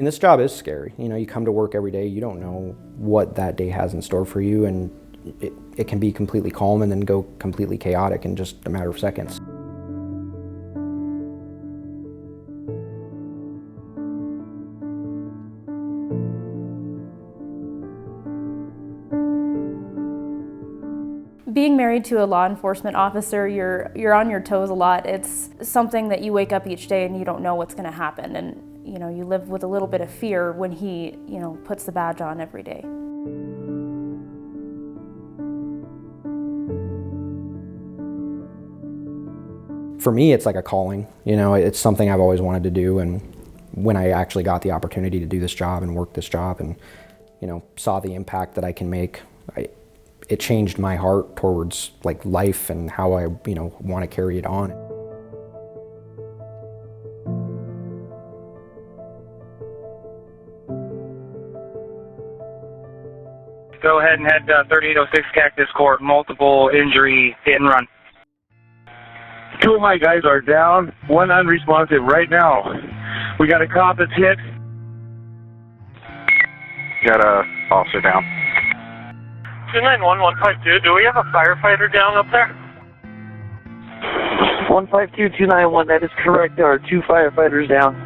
And this job is scary. You know, you come to work every day, you don't know what that day has in store for you, and it can be completely calm and then go completely chaotic in just a matter of seconds. Being married to a law enforcement officer, you're on your toes a lot. It's something that you wake up each day and you don't know what's going to happen, and you live with a little bit of fear when he puts the badge on every day. For me, it's like a calling. It's something I've always wanted to do, and when I actually got the opportunity to do this job and work this job and saw the impact that I can make, it changed my heart towards life and how I want to carry it on. Go ahead and head 3806 Cactus Court, multiple injury hit and run. 2 of my guys are down, 1 unresponsive right now. We got a cop that's hit. Got a officer down. 291-152, do we have a firefighter down up there? 152-291, that is correct. There are 2 firefighters down.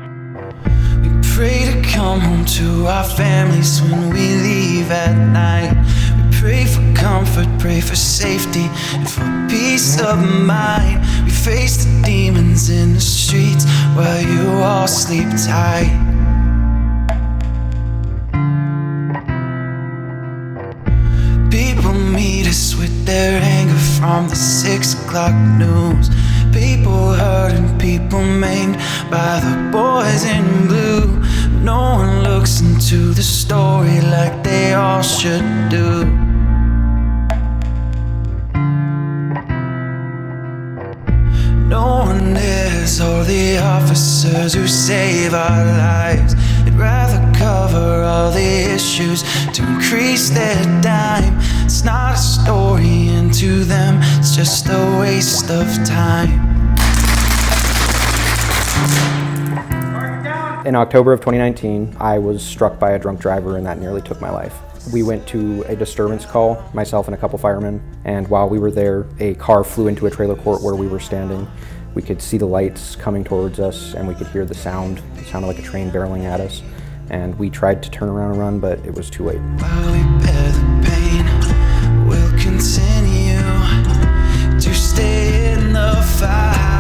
We pray to come home to our families when we leave at night. We pray for comfort, pray for safety, and for peace of mind. We face the demons in the streets while you all sleep tight. People meet us with their anger from the 6 o'clock news. People hurt and people maimed by the boys in blue. No one looks into the story like they all should do. No one is all the officers who save our lives. They'd rather cover all the issues to increase their dime. It's not a story, and to them it's just a waste of time. In October of 2019, I was struck by a drunk driver, and that nearly took my life. We went to a disturbance call, myself and a couple firemen, and while we were there, a car flew into a trailer court where we were standing. We could see the lights coming towards us, and we could hear the sound. It sounded like a train barreling at us, and we tried to turn around and run, but it was too late. While we bear the pain, we'll continue to stay in the fight.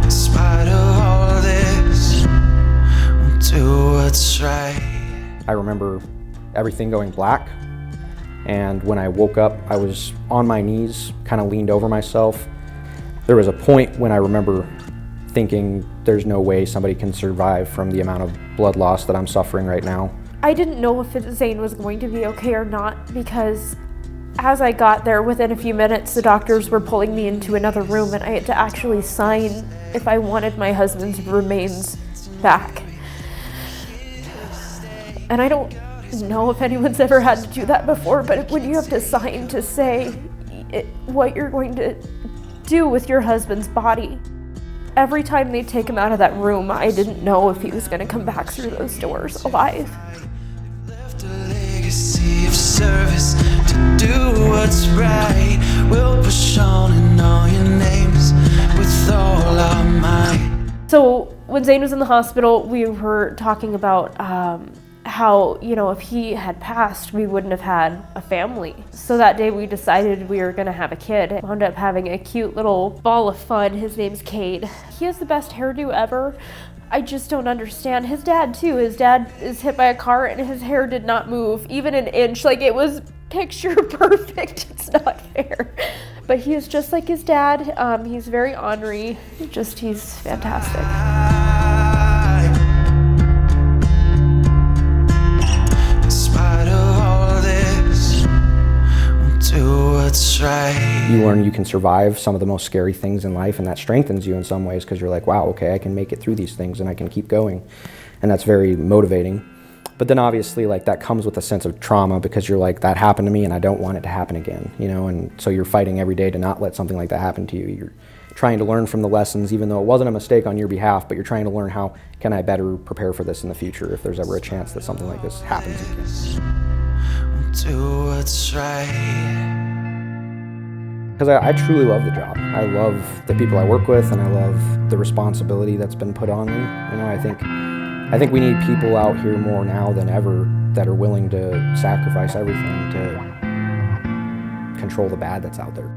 In spite of all this, we'll do what's right. I remember everything going black, and when I woke up, I was on my knees, kind of leaned over myself. There was a point when I remember thinking there's no way somebody can survive from the amount of blood loss that I'm suffering right now. I didn't know if Zane was going to be okay or not, because as I got there, within a few minutes, the doctors were pulling me into another room, and I had to actually sign if I wanted my husband's remains back. And I don't know if anyone's ever had to do that before, but when you have to sign to say what you're going to do with your husband's body. Every time they take him out of that room, I didn't know if he was going to come back through those doors alive. Left a legacy of service to do what's right. We'll push on and know your names with all our might. So when Zane was in the hospital, we were talking about how, if he had passed, we wouldn't have had a family. So that day we decided we were gonna have a kid. I wound up having a cute little ball of fun. His name's Cade. He has the best hairdo ever. I just don't understand. His dad too. His dad is hit by a car and his hair did not move even an inch. It was picture perfect. It's not fair. But he is just like his dad. He's very ornery. He's fantastic. What's right. You learn you can survive some of the most scary things in life, and that strengthens you in some ways, because you're like, wow, okay, I can make it through these things and I can keep going. And that's very motivating. But then obviously that comes with a sense of trauma, because you're like, that happened to me and I don't want it to happen again, and so you're fighting every day to not let something like that happen to you. You're trying to learn from the lessons, even though it wasn't a mistake on your behalf, but you're trying to learn how can I better prepare for this in the future if there's ever a chance that something like this happens again. Do what's right. Because I truly love the job. I love the people I work with, and I love the responsibility that's been put on me. You know, I think we need people out here more now than ever that are willing to sacrifice everything to control the bad that's out there.